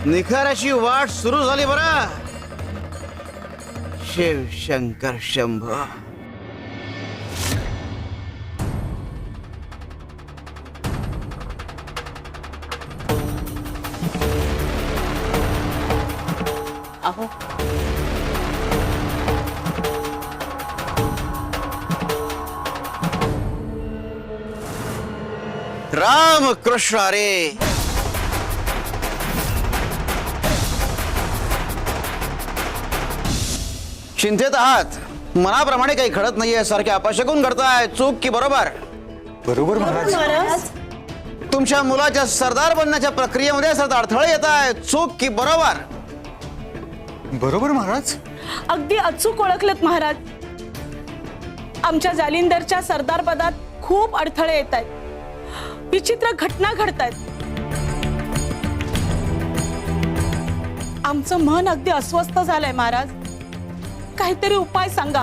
निखाराची वाट सुरू झाली बरं. शिव शंकर शंभो. अहो राम कृष्ण हरे. चिंतेत आहात. मनाप्रमाणे काही घडत नाहीये. सारखे अपशकून घडताय. चूक की बरोबर? बरोबर महाराज. तुमच्या मुलाच्या सरदार बनण्याच्या प्रक्रियेमध्ये सतत अडथळे येत आहेत. चूक की बरोबर? बरोबर महाराज. अगदी अचूक ओळखलेत महाराज. आमच्या जालिंदरच्या सरदार पदात खूप अडथळे येत आहेत. विचित्र घटना घडतायत. आमचं मन अगदी अस्वस्थ झालंय महाराज. काहीतरी उपाय सांगा.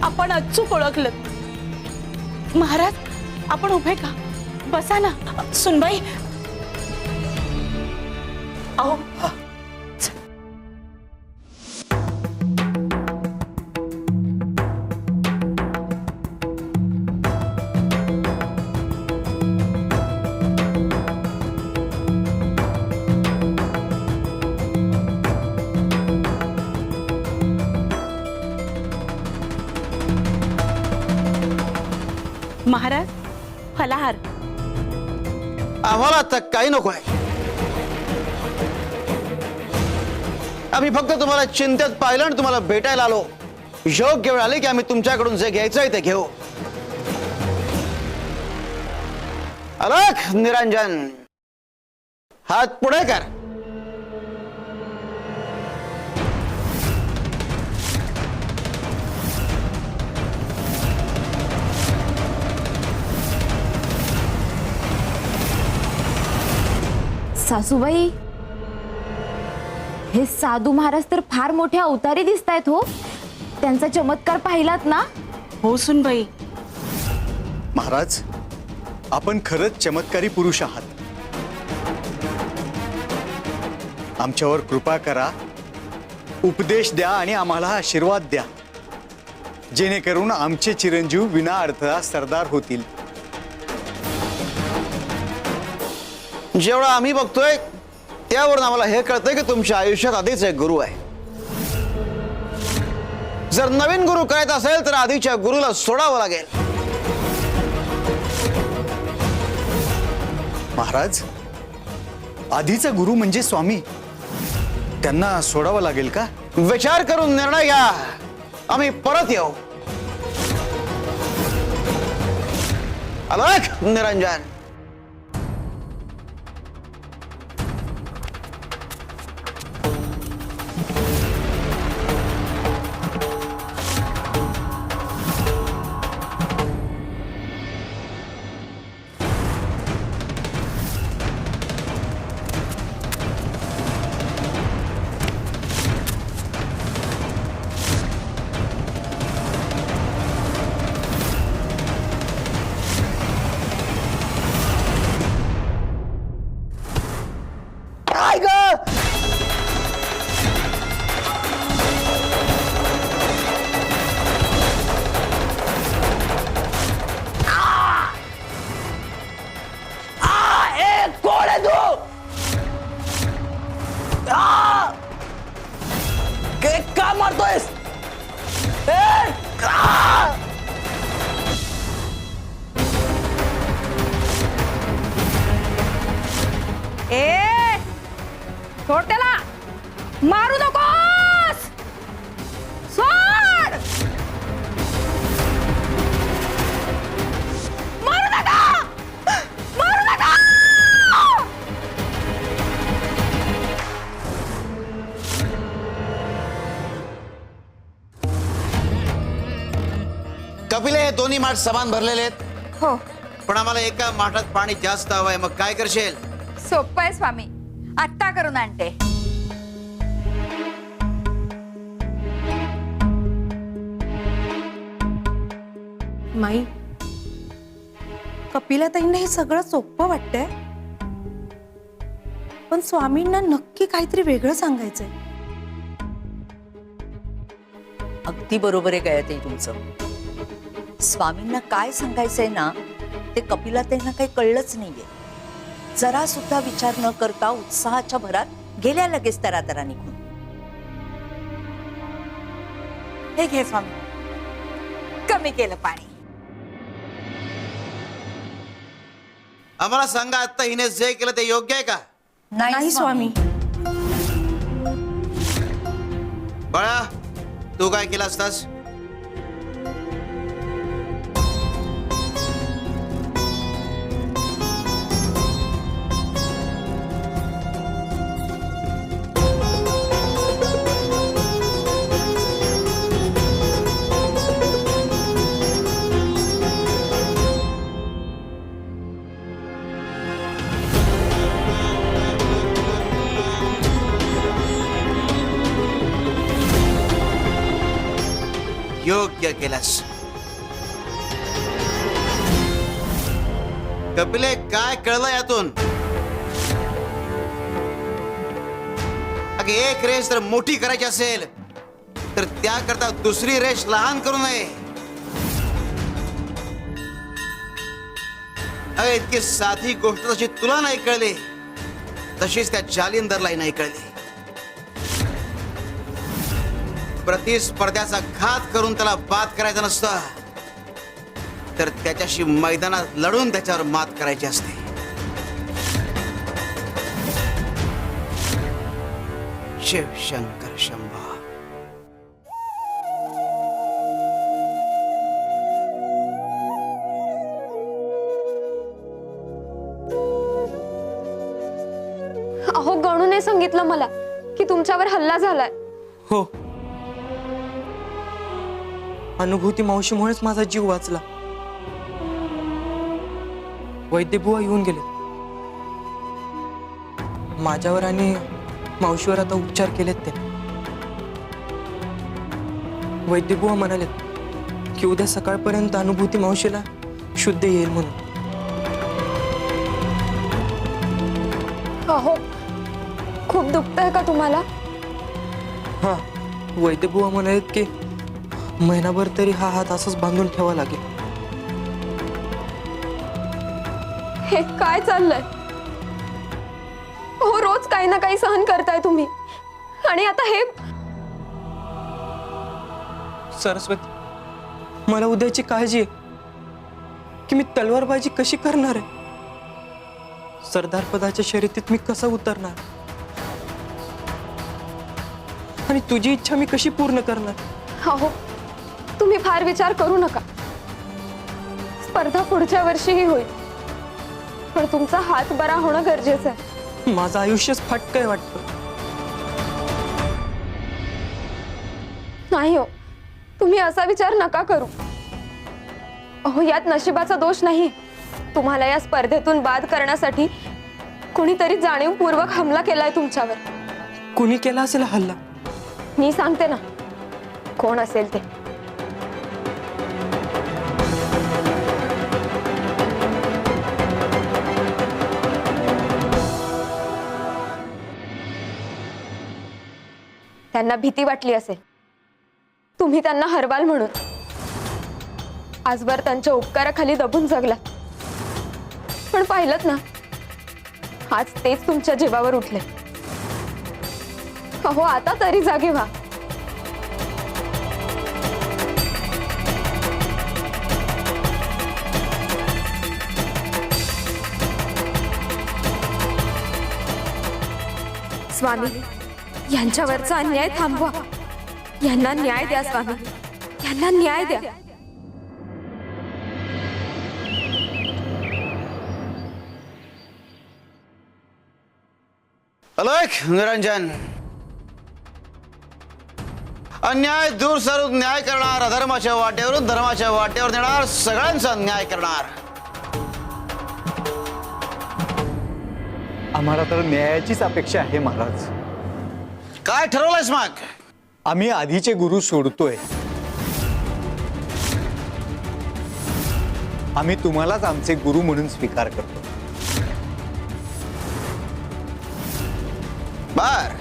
आपण अचूक ओळखलत महाराज. आपण उभे का? बसा ना. सुनबाई. अहो महाराज फलाहार. आम्हाला आता काही नको आहे. आम्ही फक्त तुम्हाला चिंतेत पाहिलं आणि तुम्हाला भेटायला आलो. योग्य वेळ आली की आम्ही तुमच्याकडून जे घ्यायचंय ते घेऊ. अलख निरंजन, हात पुढे कर. सासूबाई, हे साधू महाराज तर फार मोठे अवतारी दिसतायत हो. त्यांचा चमत्कार पाहिलात ना? हो सुनबाई. महाराज, आपण खरंच चमत्कारी पुरुष आहात. आमच्यावर कृपा करा, उपदेश द्या आणि आम्हाला आशीर्वाद द्या, जेणेकरून आमचे चिरंजीव विना अडथळा सरदार होतील. जेवढा आम्ही बघतोय त्यावरून आम्हाला हे कळतंय की तुमच्या आयुष्यात आधीच एक गुरु आहे. जर नवीन गुरु करायचा असेल तर आधीच्या गुरुला सोडावं लागेल. महाराज, आधीचा गुरु म्हणजे स्वामी, त्यांना सोडावं लागेल का? विचार करून निर्णय घ्या. आम्ही परत येऊ. अलख निरंजन. काय ग? कोण आहे तू? का मारतोयस? सोड त्याला. मारू नकोस. सोड. मारू नका. मारू नका. कपिले, हे दोन्ही माठ समान भरलेले आहेत. हो, पण आम्हाला एका माठात पाणी जास्त हवंय. मग काय करशील? सोपं आहे स्वामी, आत्ता करून आणते. माई, कपिलाताईंना हे सगळं सोपं वाटतंय. पण स्वामींना नक्की काहीतरी वेगळं सांगायचंय. अगदी बरोबर आहे गायत्री तुमचं. स्वामींना काय सांगायचंय ना ते कपिलाताईंना काही कळलंच नाहीये. जरा सुद्धा विचार न करता उत्साहाच्या भरात गेल्या लगेच तरातरा निघून. हे घे स्वामी, कमी केलं पाणी. आम्हाला सांगा, आता हिने जे केलं ते योग्य आहे का? नाही स्वामी. बाळा, तू काय केलं असतास? योग्य केलंस. कपिले, काय कळलं यातून? अगे, एक रेस जर मोठी करायची असेल तर त्याकरता दुसरी रेस लहान करू नये. अगे, इतकी साधी गोष्ट जशी तुला नाही कळली तशीच त्या जालिंदरलाही नाही कळली. प्रतिस्पर्ध्याचा घात करून त्याला बाद करायचा नसतं, तर त्याच्याशी मैदानात लढून त्याच्यावर मात करायची असते. शिव शंकर शंभो. अहो, गणूने सांगितलं मला की तुमच्यावर हल्ला झालाय. हो, अनुभूती मावशीमुळेच माझा जीव वाचला. वैद्यबुवा येऊन गेले. माझ्यावर आणि मावशीवर आता उपचार केलेत ते. वैद्यबुवा म्हणाले की उद्या सकाळपर्यंत अनुभूती मावशीला शुद्ध येईल म्हणून. अहो, खूप दुखतंय का तुम्हाला? हा, वैद्यबुवा म्हणालेत की महिनाभर तरी हा हात असंच बांधून ठेवा लागेल. हे काय चाललंय? हो, रोज काही ना काही सहन करताय तुम्ही, आणि आता हे. सरस्वती, मला उद्याची काळजी आहे की मी तलवारबाजी कशी करणार आहे. सरदार पदाच्या शर्यतीत मी कसा उतरणार आणि तुझी इच्छा मी कशी पूर्ण करणार. अहो, तुम्ही फार विचार करू नका. स्पर्धा पुढच्या वर्षीही होईल, पण तुमचा हात बरा होणं गरजेचं आहे. माझं आयुष्यच फाटकंय वाटतं. नाही हो, तुम्ही असा विचार नका करू. अहो, यात नशिबाचा दोष नाही. तुम्हाला या स्पर्धेतून बाद करण्यासाठी कुणीतरी जाणीवपूर्वक हमला केलाय तुमच्यावर. कुणी केला असेल हल्ला? मी सांगते ना कोण असेल ते. त्यांना भीती वाटली असेल तुम्ही त्यांना हरवाल म्हणून. आजवर त्यांच्या उपकाराखाली दबून जगला, पण पाहिलंत ना, आज तेच तुमच्या जीवावर उठले. अहो, आता तरी जागे व्हा. स्वामी, यांच्यावरचा अन्याय थांबवा. यांना न्याय द्या स्वामी, यांना न्याय द्या. अलोक निरंजन, अन्याय दूर सारून न्याय करणार, अधर्माच्या वाटेवरून धर्माच्या वाटेवर नेणार, सगळ्यांचा न्याय करणार. आम्हाला तर न्यायाचीच अपेक्षा आहे महाराज. काय ठरवलंयस मग? आम्ही आधीचे गुरु सोडतोय. आम्ही तुम्हालाच आमचे गुरु म्हणून स्वीकार करतो. बर,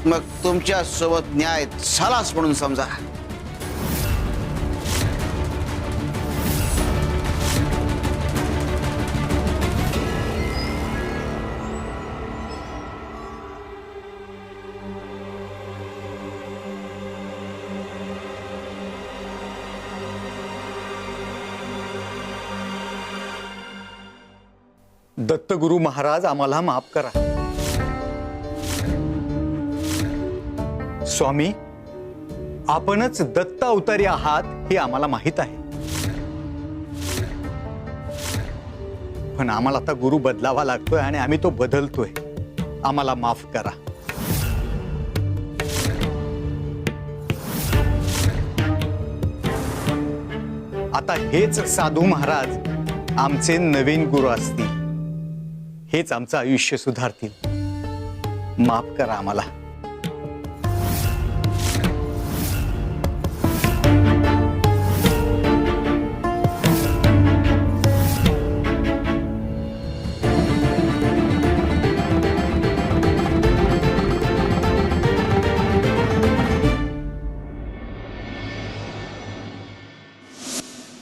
मग तुमच्या सोबत न्याय झालाच म्हणून समजा. दत्तगुरु महाराज आम्हाला माफ करा. स्वामी, आपणच दत्त अवतारी आहात हे आम्हाला माहित आहे, पण आम्हाला आता गुरु बदलावा लागतोय आणि आम्ही तो बदलतोय. आम्हाला माफ करा. आता हेच साधू महाराज आमचे नवीन गुरु असतील, हेच आमचं आयुष्य सुधारतील. माफ करा आम्हाला.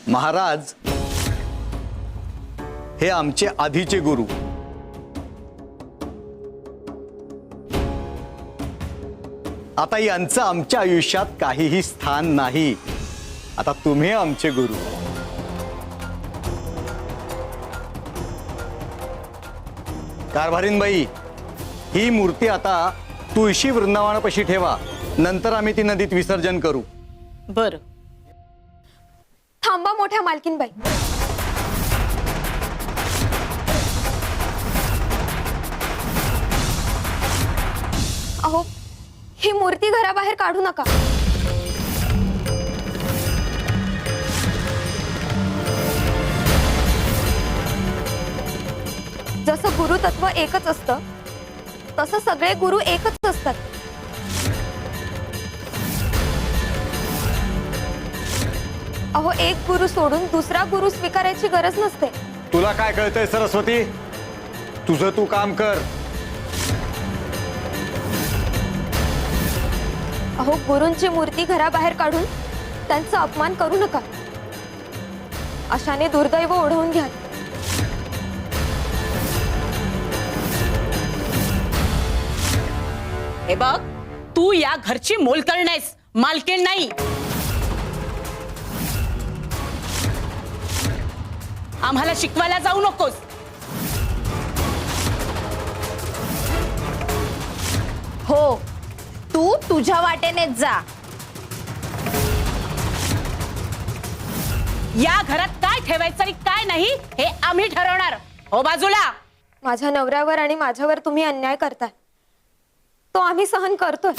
महाराज, हे आमचे आधीचे गुरु. आता यांचं आमच्या आयुष्यात काहीही स्थान नाही. आता तुम्ही आमचे गुरु. कारभारीनबाई, ही मूर्ती आता तुळशी वृंदावनापाशी ठेवा. नंतर आम्ही ती नदीत विसर्जन करू. बर. थांबा मोठ्या मालकीनबाई. अहो, ही मूर्ती घराबाहेर काढू नका. जसं गुरुतत्व एकच असतं, तसं सगळे गुरु एकच असतात. अहो, एक गुरु सोडून दुसरा गुरु स्वीकारायची गरज नसते. तुला काय कळतंय सरस्वती? तुझं तू काम कर. अहो, गुरूंची मूर्ती घराबाहेर काढून त्यांचा अपमान करू नका. अशाने दुर्दैव ओढवून घ्या. हे बघ, तू या घरची मोलकरीण आहेस, मालकीण नाही. आम्हाला शिकवायला जाऊ नकोस. हो, तू तुझ्या वाटेनेच जा. या घरात काय ठेवायचं आणि काय नाही हे आम्ही ठरवणार. हो बाजूला. माझ्या नवऱ्यावर आणि माझ्यावर तुम्ही अन्याय करताय, तो आम्ही सहन करतोय.